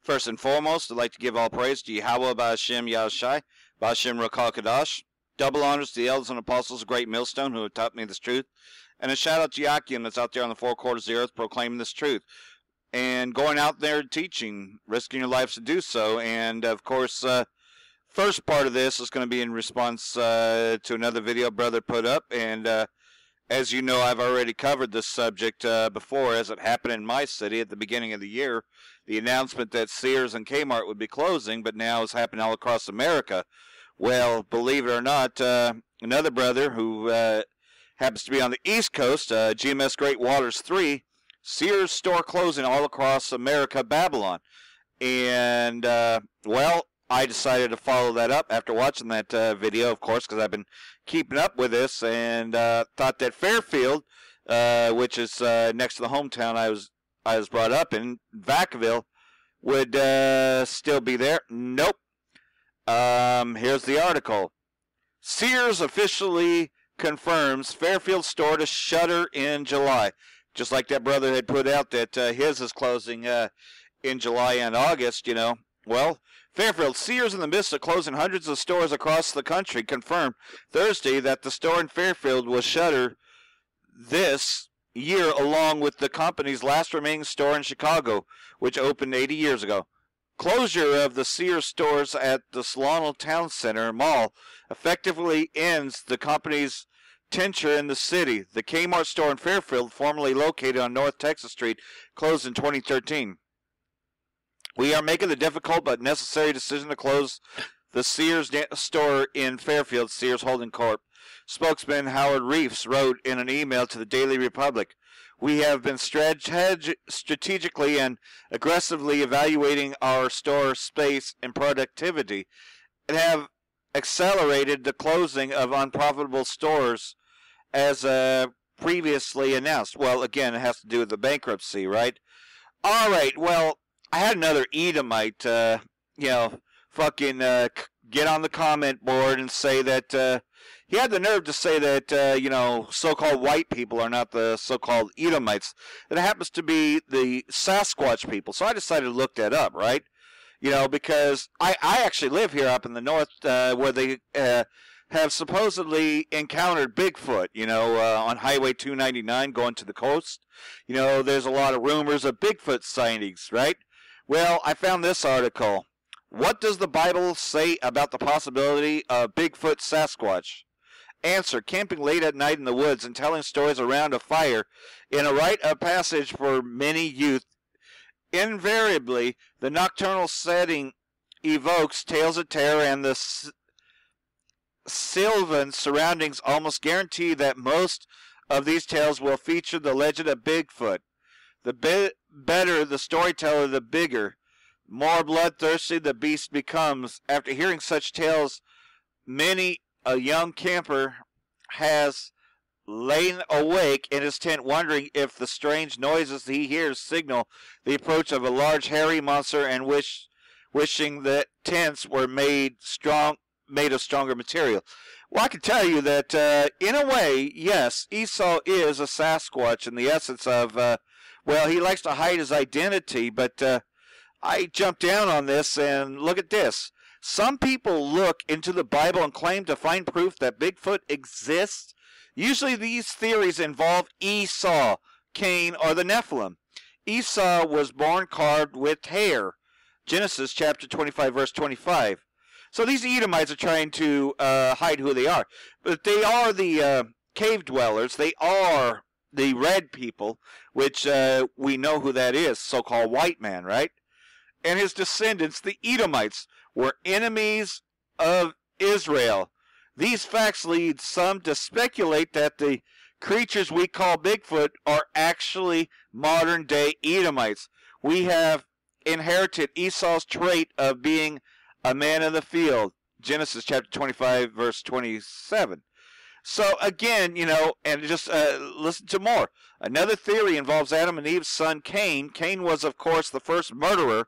First and foremost, I'd like to give all praise to Yahweh Ba'Hashem Yahushai, Ba'Hashem Rakal Kadash. Double honors to the elders and apostles of Great Millstone who have taught me this truth. And a shout out to Yakim that's out there on the four quarters of the earth proclaiming this truth. And going out there teaching, risking your lives to do so. And of course, first part of this is going to be in response to another video brother put up. And as you know, I've already covered this subject before as it happened in my city at the beginning of the year. The announcement that Sears and Kmart would be closing, but now it's happening all across America. Well, believe it or not, another brother who happens to be on the East Coast, GMS Great Waters 3, Sears store closing all across America, Babylon. And, well, I decided to follow that up after watching that video, of course, because I've been keeping up with this, and thought that Fairfield, which is next to the hometown I was brought up in, Vacaville, would still be there. Nope. Here's the article. Sears officially confirms Fairfield store to shutter in July. Just like that brother had put out that his is closing in July and August, you know. Well, Fairfield, Sears, in the midst of closing hundreds of stores across the country, confirmed Thursday that the store in Fairfield will shutter this year along with the company's last remaining store in Chicago, which opened 80 years ago. Closure of the Sears stores at the Solano Town Center Mall effectively ends the company's tenure in the city. The Kmart store in Fairfield, formerly located on North Texas Street, closed in 2013. We are making the difficult but necessary decision to close the Sears store in Fairfield, Sears Holding Corp. Spokesman Howard Reeves wrote in an email to the Daily Republic, "We have been strategically and aggressively evaluating our store space and productivity and have accelerated the closing of unprofitable stores as previously announced." Well, again, it has to do with the bankruptcy, right? All right, well, I had another Edomite, fucking get on the comment board and say that he had the nerve to say that, so-called white people are not the so-called Edomites. That happens to be the Sasquatch people. So I decided to look that up, right? Because I actually live here up in the north where they have supposedly encountered Bigfoot, on Highway 299 going to the coast. There's a lot of rumors of Bigfoot sightings, right? Well, I found this article. What does the Bible say about the possibility of Bigfoot Sasquatch? Answer: camping late at night in the woods and telling stories around a fire in a rite of passage for many youth. Invariably, the nocturnal setting evokes tales of terror, and the sylvan surroundings almost guarantee that most of these tales will feature the legend of Bigfoot. The better the storyteller, the bigger, more bloodthirsty the beast becomes. After hearing such tales, many a young camper has lain awake in his tent wondering if the strange noises he hears signal the approach of a large hairy monster, and wishing that tents were made of stronger material. Well, I can tell you that in a way, yes, Esau is a Sasquatch in the essence of, he likes to hide his identity, but I jumped down on this and look at this. Some people look into the Bible and claim to find proof that Bigfoot exists. Usually these theories involve Esau, Cain, or the Nephilim. Esau was born carved with hair. Genesis chapter 25, verse 25. So these Edomites are trying to hide who they are. But they are the cave dwellers. They are the red people, which we know who that is, so-called white man, right? And his descendants, the Edomites, were enemies of Israel. These facts lead some to speculate that the creatures we call Bigfoot are actually modern-day Edomites. We have inherited Esau's trait of being a man of the field. Genesis chapter 25, verse 27. So again, and just listen to more. Another theory involves Adam and Eve's son Cain. Cain was, of course, the first murderer,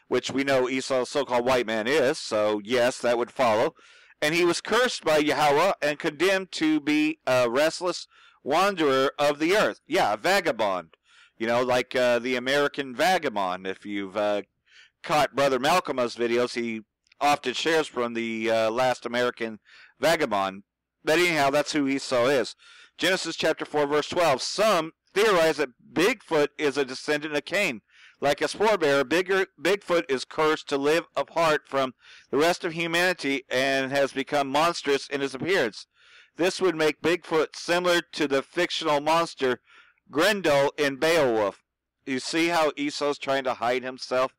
which we know Esau's so-called white man is, so yes, that would follow. And he was cursed by Yahweh and condemned to be a restless wanderer of the earth. Yeah, a vagabond. Like the American vagabond, if you've caught Brother Malcolm's videos, he often shares from the Last American Vagabond. But anyhow, that's who Esau is. Genesis chapter 4, verse 12. Some theorize that Bigfoot is a descendant of Cain. Like his forebear, Bigfoot is cursed to live apart from the rest of humanity and has become monstrous in his appearance. This would make Bigfoot similar to the fictional monster Grendel in Beowulf. You see how Esau's trying to hide himself,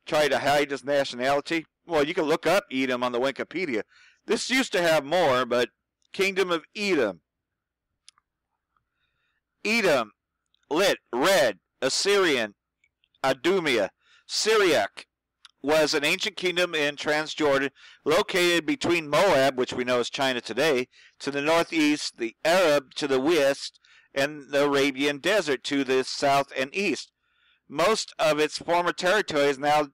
trying to hide his nationality? Well, you can look up Edom on the Wikipedia. This used to have more, but Kingdom of Edom. Edom, lit, red, Assyrian, Idumea, Syriac, was an ancient kingdom in Transjordan, located between Moab, which we know is China today, to the northeast, the Arab to the west, and the Arabian Desert to the south and east. Most of its former territory is now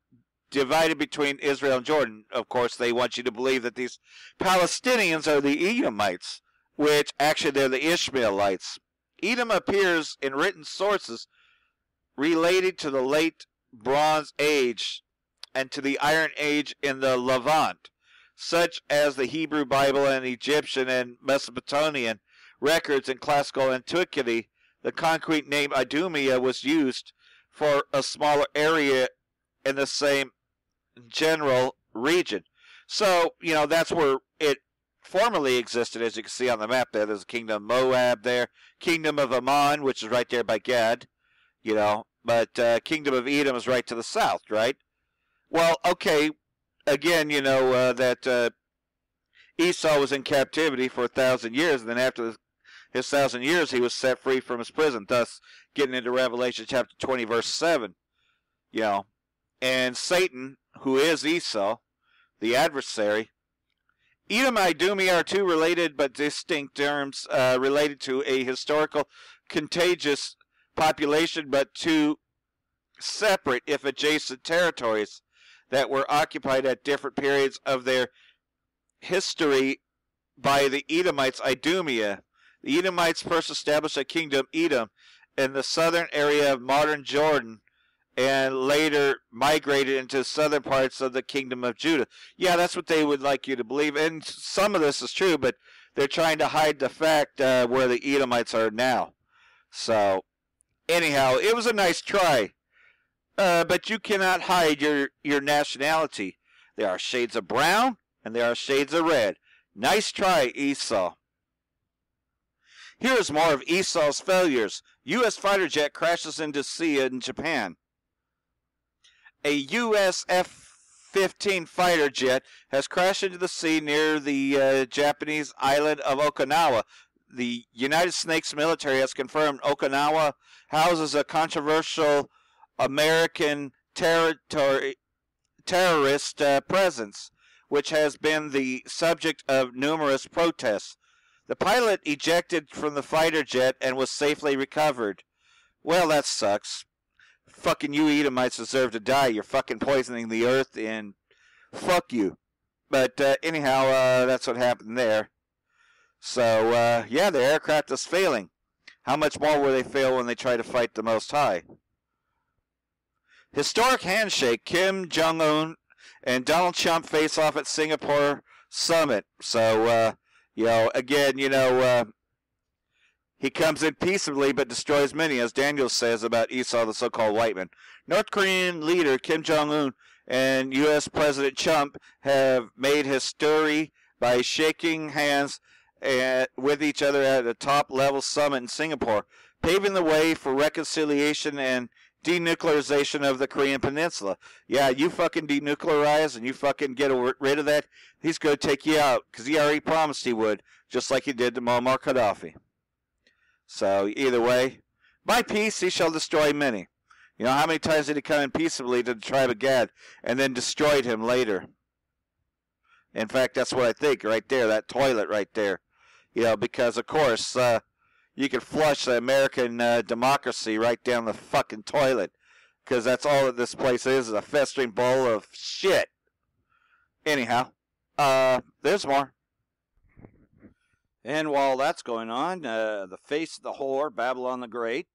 divided between Israel and Jordan. Of course, they want you to believe that these Palestinians are the Edomites, which actually they're the Ishmaelites. Edom appears in written sources related to the late Bronze Age and to the Iron Age in the Levant, such as the Hebrew Bible and Egyptian and Mesopotamian records in classical antiquity. The concrete name Idumea was used for a smaller area in the same general region. So, that's where it formerly existed, as you can see on the map there. There's a kingdom of Moab there, kingdom of Ammon, which is right there by Gad, but kingdom of Edom is right to the south, right? Well, okay, again, that Esau was in captivity for 1,000 years, and then after his 1,000 years, he was set free from his prison, thus getting into Revelation chapter 20, verse 7, and Satan, who is Esau, the adversary. Edom and Idumea are two related but distinct terms related to a historical contagious population, but two separate, if adjacent, territories that were occupied at different periods of their history by the Edomites. Idumea. The Edomites first established a kingdom, Edom, in the southern area of modern Jordan, and later migrated into the southern parts of the kingdom of Judah. Yeah, that's what they would like you to believe, and some of this is true, but they're trying to hide the fact where the Edomites are now. So, anyhow, it was a nice try, but you cannot hide your nationality. There are shades of brown, and there are shades of red. Nice try, Esau. Here is more of Esau's failures. U.S. fighter jet crashes into sea in Japan. A U.S. F-15 fighter jet has crashed into the sea near the Japanese island of Okinawa. The United States military has confirmed Okinawa houses a controversial American terrorist presence, which has been the subject of numerous protests. The pilot ejected from the fighter jet and was safely recovered. Well, that sucks. Fucking you Edomites deserve to die. You're fucking poisoning the earth, and fuck you. But anyhow, that's what happened there. So, yeah, the aircraft is failing. How much more will they fail when they try to fight the Most High? Historic handshake. Kim Jong-un and Donald Trump face off at Singapore summit. So, again, he comes in peaceably but destroys many, as Daniel says about Esau, the so-called white man. North Korean leader Kim Jong-un and U.S. President Trump have made history by shaking hands with each other at a top-level summit in Singapore, paving the way for reconciliation and denuclearization of the Korean Peninsula. Yeah, you fucking denuclearize and you fucking get rid of that, he's going to take you out, because he already promised he would, just like he did to Muammar Gaddafi. So, either way, by peace he shall destroy many. How many times did he come in peaceably to the tribe of Gad and then destroyed him later? In fact, that's what I think right there, that toilet right there. Because, of course, you can flush the American democracy right down the fucking toilet. Because that's all that this place is a festering bowl of shit. Anyhow, there's more. And while that's going on, the face of the whore, Babylon the Great,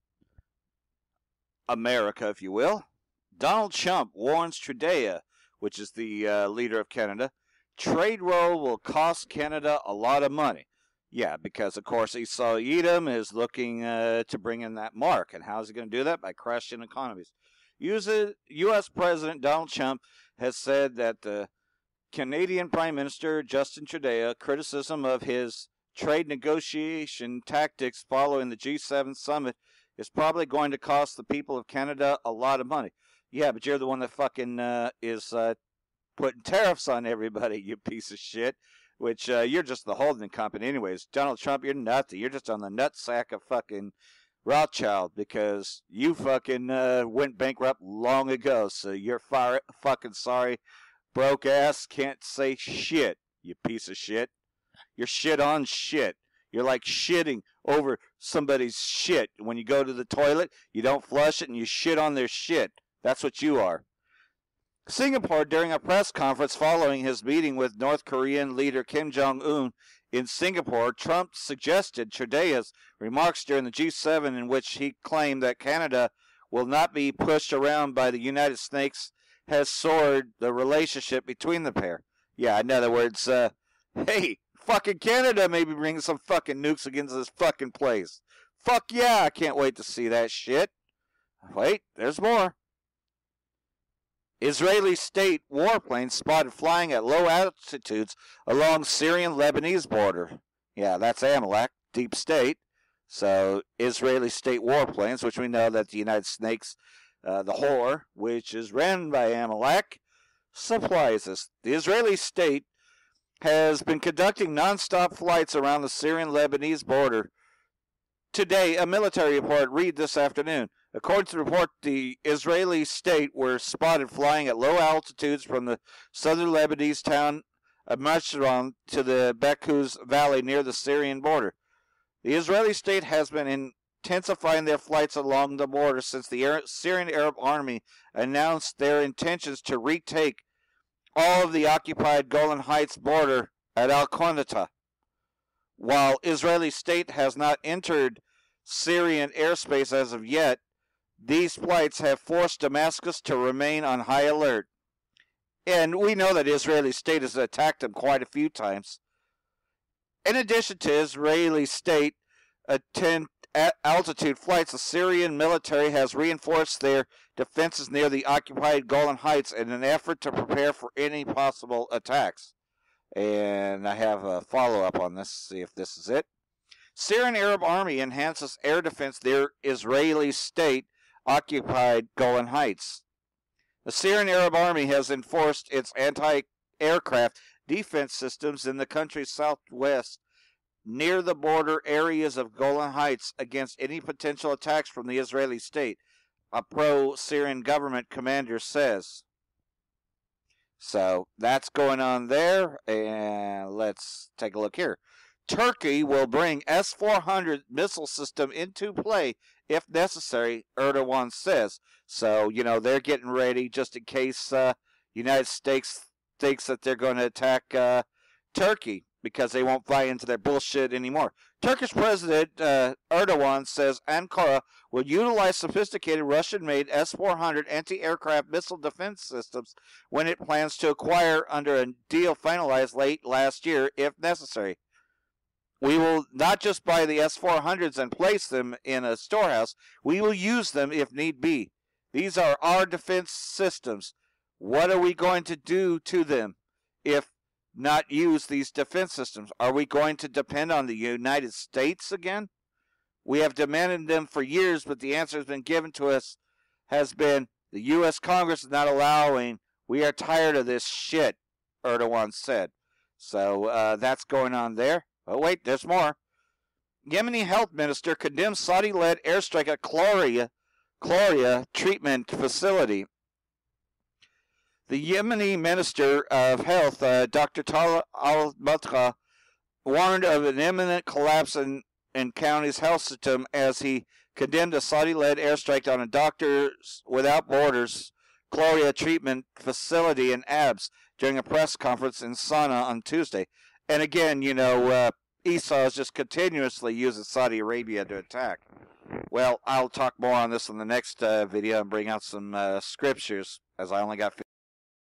America, if you will, Donald Trump warns Trudeau, which is the leader of Canada, trade war will cost Canada a lot of money. Yeah, because, of course, Esau Edom is looking to bring in that mark. And how is he going to do that? By crashing economies. U.S. President Donald Trump has said that the Canadian Prime Minister Justin Trudeau criticism of his trade negotiation tactics following the G7 summit is probably going to cost the people of Canada a lot of money. Yeah, but you're the one that fucking is putting tariffs on everybody, you piece of shit, which you're just the holding company anyways. Donald Trump, you're nutty. You're just on the nutsack of fucking Rothschild because you fucking went bankrupt long ago, so you're fucking sorry. Broke ass, can't say shit, you piece of shit. You're shit on shit. You're like shitting over somebody's shit. When you go to the toilet, you don't flush it and you shit on their shit. That's what you are. Singapore, during a press conference following his meeting with North Korean leader Kim Jong-un in Singapore, Trump suggested Trudeau's remarks during the G7 in which he claimed that Canada will not be pushed around by the United States has soared the relationship between the pair. Yeah, in other words, hey, fucking Canada may be bringing some fucking nukes against this fucking place. Fuck yeah, I can't wait to see that shit. Wait, there's more. Israeli state warplanes spotted flying at low altitudes along Syrian-Lebanese border. Yeah, that's Amalek, deep state. So, Israeli state warplanes, which we know that the United States, the whore, which is ran by Amalek, supplies us. The Israeli state has been conducting non-stop flights around the Syrian-Lebanese border. Today, a military report read this afternoon. According to the report, the Israeli state were spotted flying at low altitudes from the southern Lebanese town of Mashron to the Bekouz Valley near the Syrian border. The Israeli state has been intensifying their flights along the border since the Syrian Arab Army announced their intentions to retake all of the occupied Golan Heights border at Al-Qanata. While Israeli state has not entered Syrian airspace as of yet, these flights have forced Damascus to remain on high alert. And we know that Israeli state has attacked them quite a few times. In addition to Israeli state altitude flights, the Syrian military has reinforced their defenses near the occupied Golan Heights in an effort to prepare for any possible attacks. And I have a follow-up on this, see if this is it. Syrian Arab Army enhances air defense near Israeli state-occupied Golan Heights. The Syrian Arab Army has enforced its anti-aircraft defense systems in the country's southwest near the border areas of Golan Heights against any potential attacks from the Israeli state, a pro-Syrian government commander says. So that's going on there, and let's take a look here. Turkey will bring S-400 missile system into play if necessary, Erdogan says. So, you know, they're getting ready just in case United States thinks that they're going to attack Turkey because they won't buy into their bullshit anymore. Turkish President Erdogan says Ankara will utilize sophisticated Russian-made S-400 anti-aircraft missile defense systems when it plans to acquire under a deal finalized late last year if necessary. We will not just buy the S-400s and place them in a storehouse. We will use them if need be. These are our defense systems. What are we going to do to them if not use these defense systems? Are we going to depend on the United States again? We have demanded them for years, but the answer has been given to us has been the U.S. Congress is not allowing. We are tired of this shit, Erdogan said. So that's going on there. Oh, wait, there's more. Yemeni health minister condemns Saudi-led airstrike at Chloria treatment facility. The Yemeni Minister of Health, Dr. Talal al-Matra, warned of an imminent collapse in county's health system as he condemned a Saudi-led airstrike on a Doctors Without Borders Chloria treatment facility in Abs during a press conference in Sana'a on Tuesday. And again, you know, Esau is just continuously using Saudi Arabia to attack. Well, I'll talk more on this in the next video and bring out some scriptures, as I only got